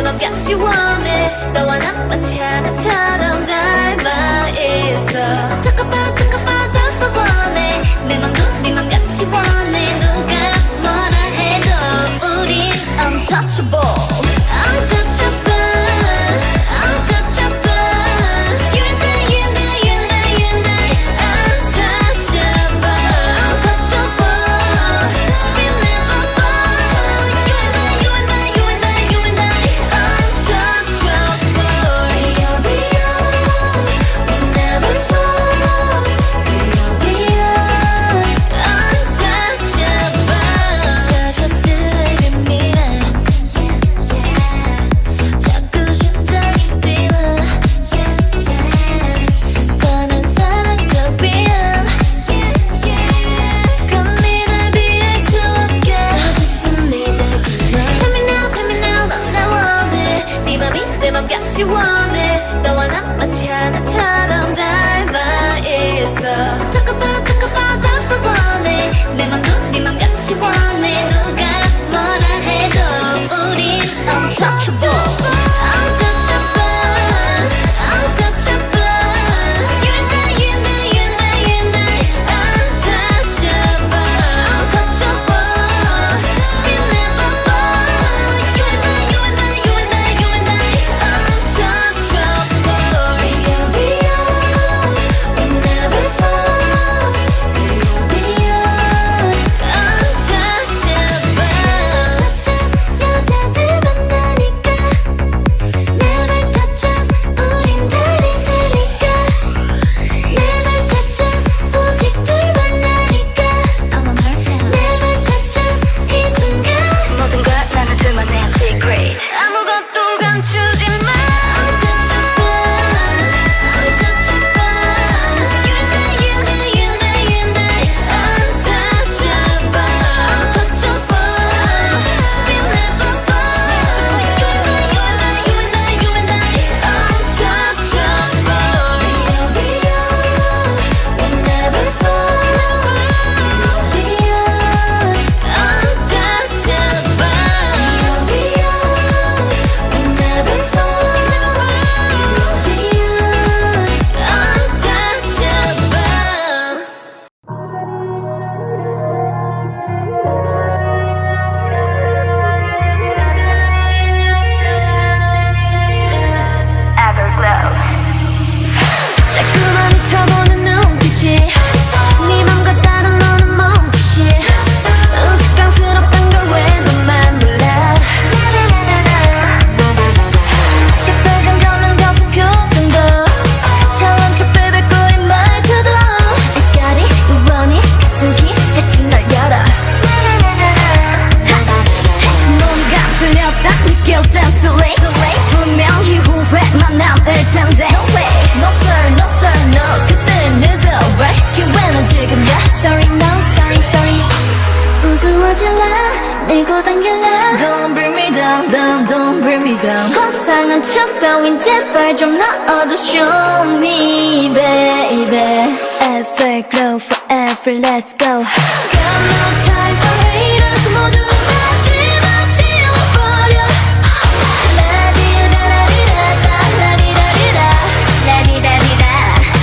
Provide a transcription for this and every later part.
맘같이 원해 너와 나 마치 하나처럼 닮아있어 Talk about that's the one 내 맘도 네 맘같이 원해 누가 뭐라 해도 우린 untouchable Untouchable Untouchable You and I, you and I, you and I, you and I Untouchable Untouchable We'll never fall You and I, you and I, you and I, you and I Untouchable We never fall We untouchable 가셔들의 비밀에 자꾸 심장이 뛰는 뻔한 사랑도 위한 고민을 비할 수 없게 어딨음 이제 그만 Tell me now 넌 나 원해 네 맘이 내 맘같이 원해 너와 나 마치 하나처럼 닮아있어 Talk about that's the one 내 맘도 네 맘같이 원해 누가 뭐라 해도 우린 untouchable Untouchable Untouchable You and I, you and I, you and I, you and I Untouchable Untouchable We'll never fall You and I, you and I, you and I, you and I Untouchable We never fall We untouchable Touch us 여자들 만나니까 Never touch us 우린 다를 테니까 Never touch us 오직 둘만 나니까 I won't hurt them Never touch us 이 순간 모든 걸 나는 둘만의 secret 아무것도 감추지 마 Untouchable Untouchable You and I, you and I, you and I, you and I Untouchable Untouchable We'll never fall You and I, you and I, you and I, you and I Untouchable We never fall We untouchable We never fall We untouchable EVERGLOW 자꾸만 훑어보는 눈빛이 네 맘과 다른 너는 멈칫이 우스꽝스럽단 걸 왜 너만 몰라 새빨간 가면 같은 표정도 잘난 척 빼뱉고 이 말투도 아까리 우원이 깊숙이 해치 널 열어 뭔가 틀렸다 느낄 땐 too late 분명히 후회만 남을 텐데 No sir, no sir, no 그땐 늦어 right 기회는 지금이야 Sorry, no, sorry, sorry 우스워질라 밀고 당길라 Don't bring me down, down, don't bring me down 화상한 척 따윈 제발 좀 넣어도 Show me, baby EVERGLOW forever, let's go Got no time for haters 모두 다 지워버려 라디라리라다 라디라리라 라디라리라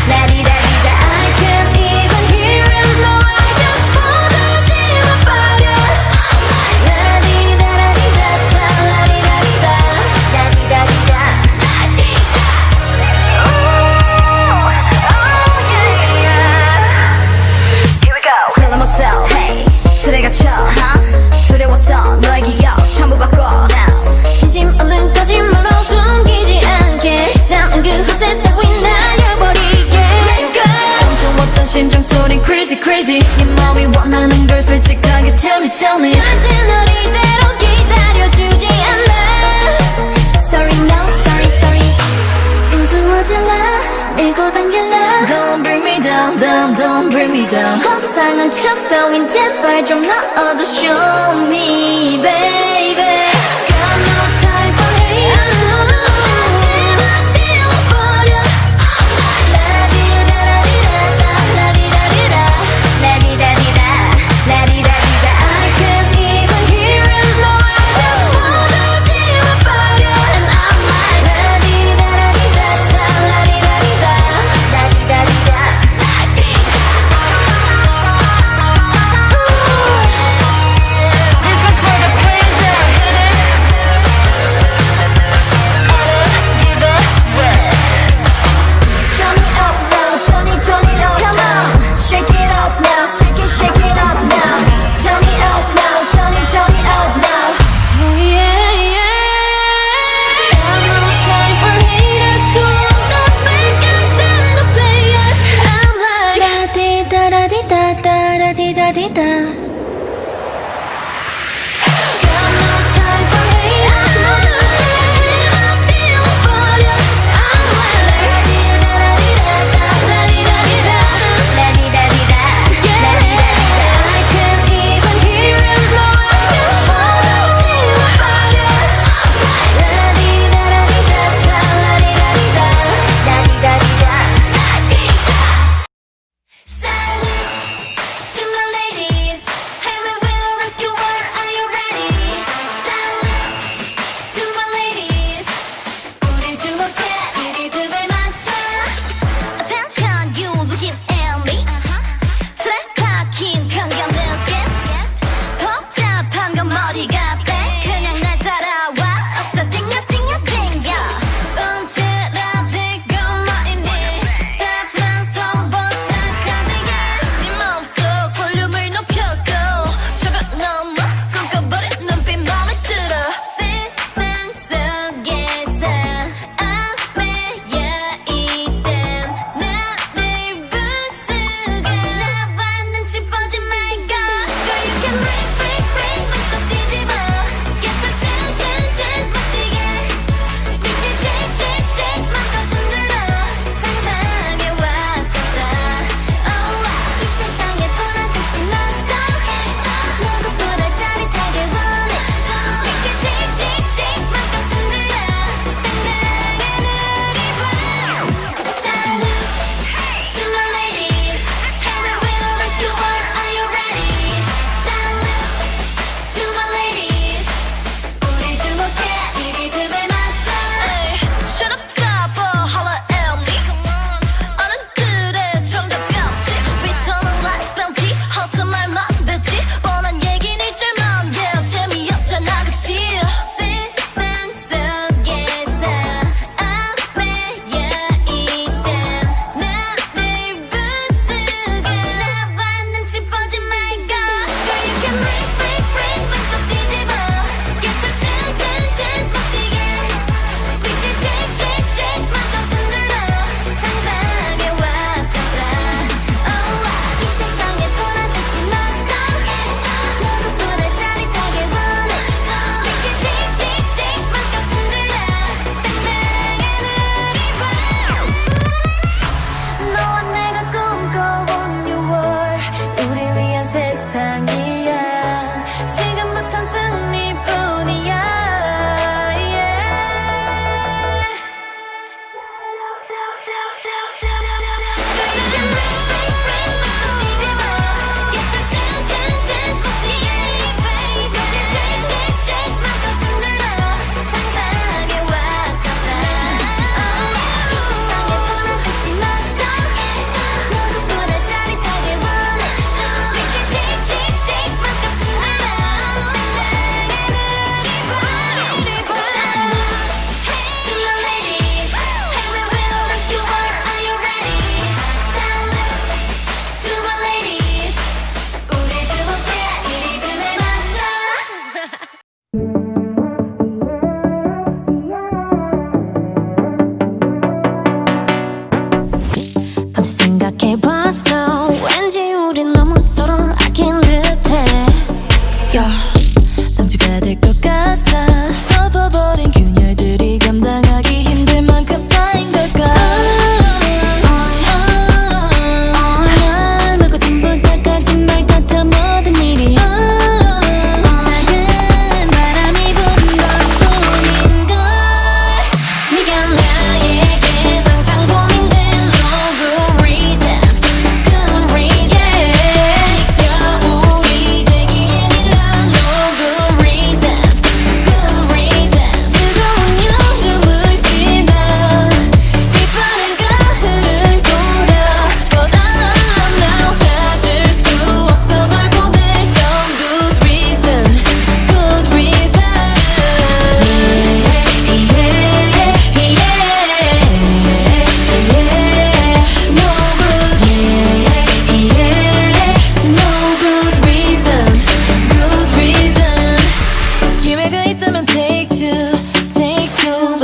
라디라리라 I can't even hear him no I just 모두 지워버려 라디라리라다 라디라리라 라디라리라 Here we go Feeling myself hey 틀에 갇혀 두려웠던 너의 기억 전부 바꿔 진심 없는 거짓말로 숨기지 않게 잠은 그 허세 따윈 날려버리게 Let go 멈춰왔던 심장 소린 crazy crazy 네 마음이 원하는 걸 솔직하게 tell me 절대 널 이대로 기다려주지 않아 Sorry no sorry sorry 우스워질라 밀고 당길라 Don't bring me down down don't bring me down 화상한 척 따윈 제발 좀 넣어도 Show me baby Got no time for haters 모두 다 지워버려 라디라리라다 라디라리라 라디라리라 라디라리라 I can't even hear him no I just 모두 지워버려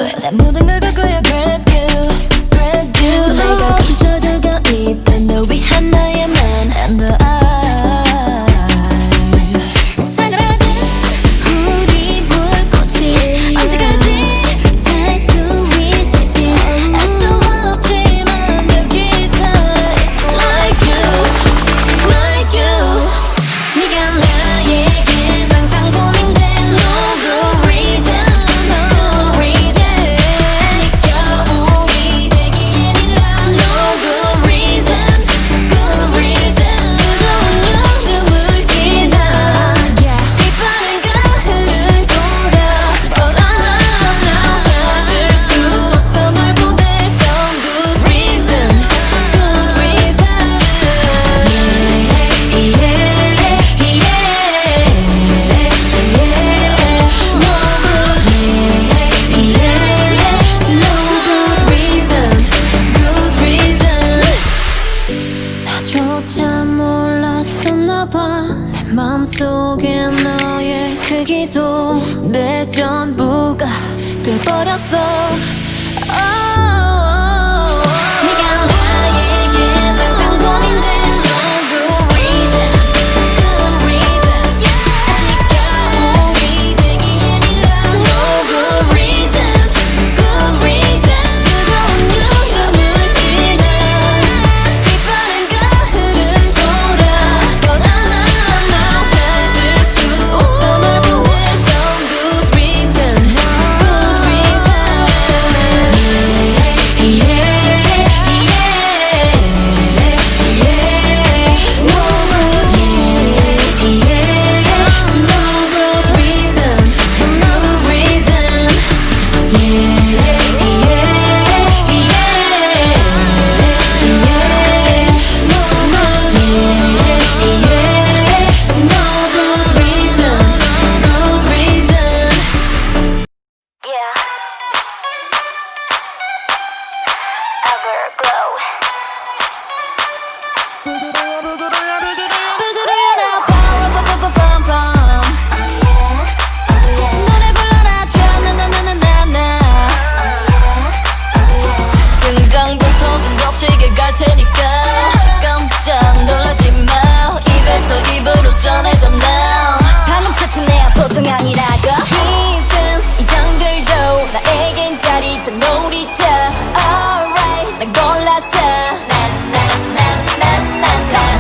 it 내 모든 걸 갖고야 grab you grab you 내가 감춰두고 있던 너 위한 나의 맘 and I 사그라든 우리 불꽃이 언제까지 살 수 있을지 알 수 없지만 여기 살아있어 like you 네가 나에게 항상 고민된 no good reason no reason 아직도 우리 되기엔 in love no good reason good reason 뜨거운 여름을 지나 빛바랜 가을을 돌아 But 나 찾을 수 없어 널 보낼 some good reason good reason 나조차 몰랐었나봐 내 맘속에 너의 크기도 내 전부가 돼버렸어 네가 나에게 항상 고민된 no good reason good reason 아직도 우리 되기엔 in love no good reason good reason 뜨거운 여름을 지나 빛바랜 가을을 돌아 But 나 찾을 수 없어 널 보낼 some good reason good reason EVERGLOW 부드러워라 빰빰빰빰빰 노래 불러라 나나나나나나 등장부터 좀 거칠게 갈 테니까 깜짝 놀라지 마 입에서 입으로 전해져 now 방금 스친 내야 보통 아니라고 깊은 이 장들도 나에겐 짜릿한 놀이터 Alright 난 골랐어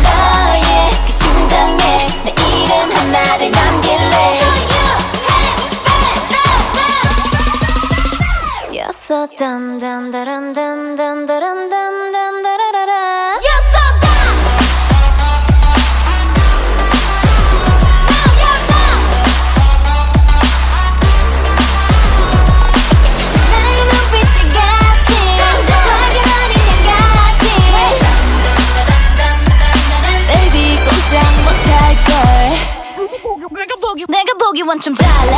너의 그 심장에 내 이름 하나를 남길래 You're so dun dun dun dun dun dun dun dun dun dun You're so done Now you're done 나의 눈빛이 같이 작은 어린애 같이 Baby 꼼짝 못할걸 내가 보기 원점 달라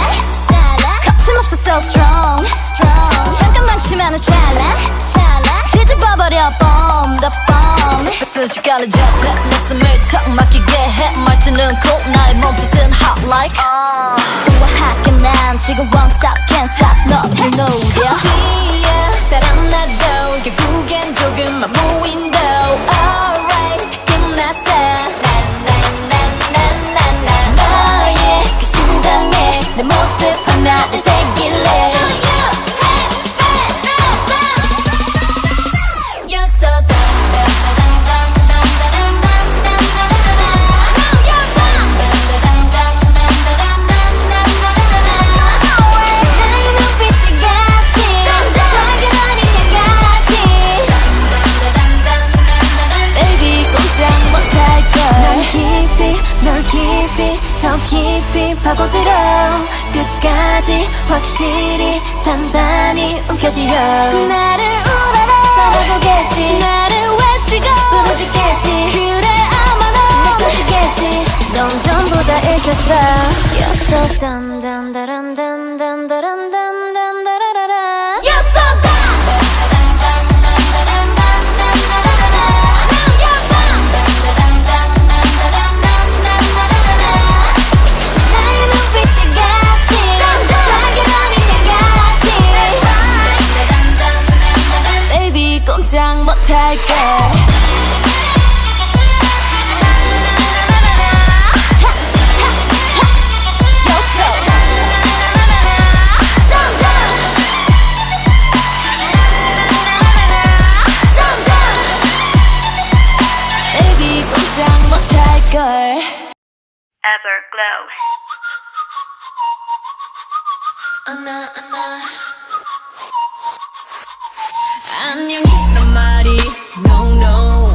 거침없어 so strong 잠깐만 치면은 찰나 뒤집어버려 bomb the bomb 순식간에 접해 내 숨을 턱 막히게 해 말투는 cool 나의 몸짓은 hot like 우아하게 난 지금 won't stop can't stop 너를 노려 뒤에 따라 나도 결국엔 조금만 무인도 Alright 다 끝났어 너의 그 심장에 내 모습 하나를 새길래 You're so 나의 눈빛이 같이 작은 어린애 같이 Baby 꼼짝 못할걸 널 깊이 더 깊이 파고들어 끝까지 확실히 단단히 움켜쥐어 나를 우러러 바라보겠지 나를 외치고 부러지겠지 그래 아마 넌 느껴지겠지 넌 전부 다 읽혔어 You're so dun dun dun dun dun dun dun dun dun You're so done Now you're done 나의 눈빛이 같이 작은 어린애 같이 꼼짝 못할걸. Baby 꼼짝 못할걸. EVERGLOW. 안녕이란 말이 no no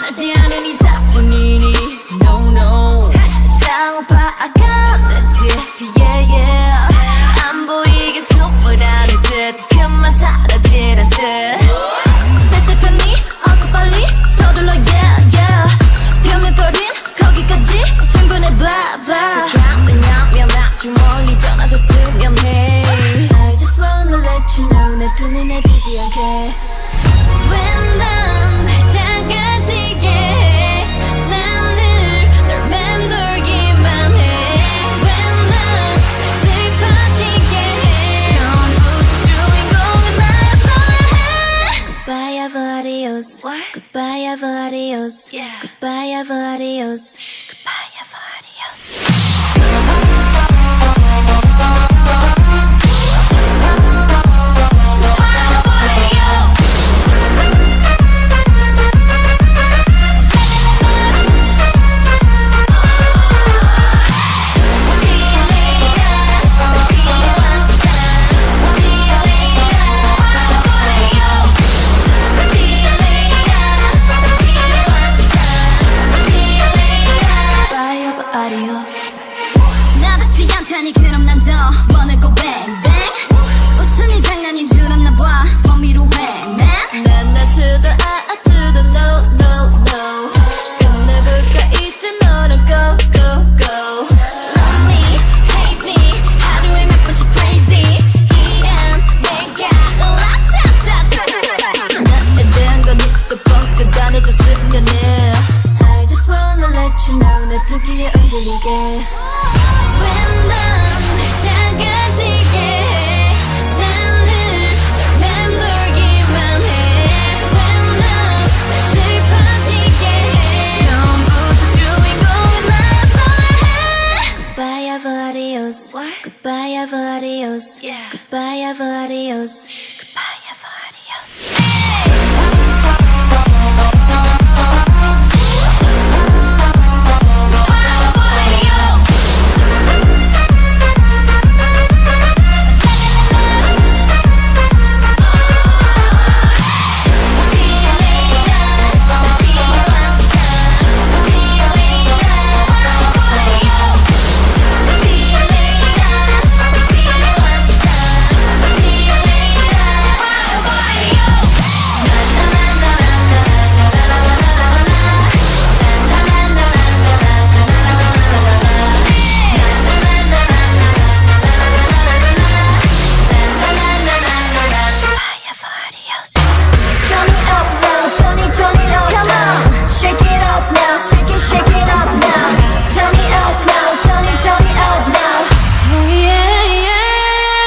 날 대하는 이사뿐이니 no no 쌍파가 됐지 yeah yeah 안 보이게 숨을 하는 듯 그만 사라지는 듯 쎄쎄하니 어서 빨리 서둘러 yeah yeah 벼물거린 거기까지 충분해 blah blah 왜냐면 아주 멀리 떠나줬으면 해 I just wanna let you know 내 두 눈에 띄지 않게 왜 난 날 작아지게 해 난 늘 널 맴돌기만 해 왜 난 슬퍼지게 해 처음부터 주인공은 나였어야 해 Goodbye ever adios Goodbye ever adios Goodbye ever adios Goodbye ever adios 나답지 않다니 그럼 난 더 wanna go bang bang 웃으니 장난인 줄 알나봐 범위로 해 난 not to the I to the no no no 끝내볼까 이제 너는 go go go Love me hate me 하루에 몇 번씩 crazy 이런 내가 라타타타 나에 대한 건 입도 뻥끗 안 해줬으면 해 I just wanna let you know 내 두 귀에 흔들리게 왜 난 작아지게 해 난 늘 맴돌기만 해 왜 난 슬퍼지게 해 처음부터 주인공은 나였어야 해 Goodbye ever adios Goodbye ever adios Goodbye ever adios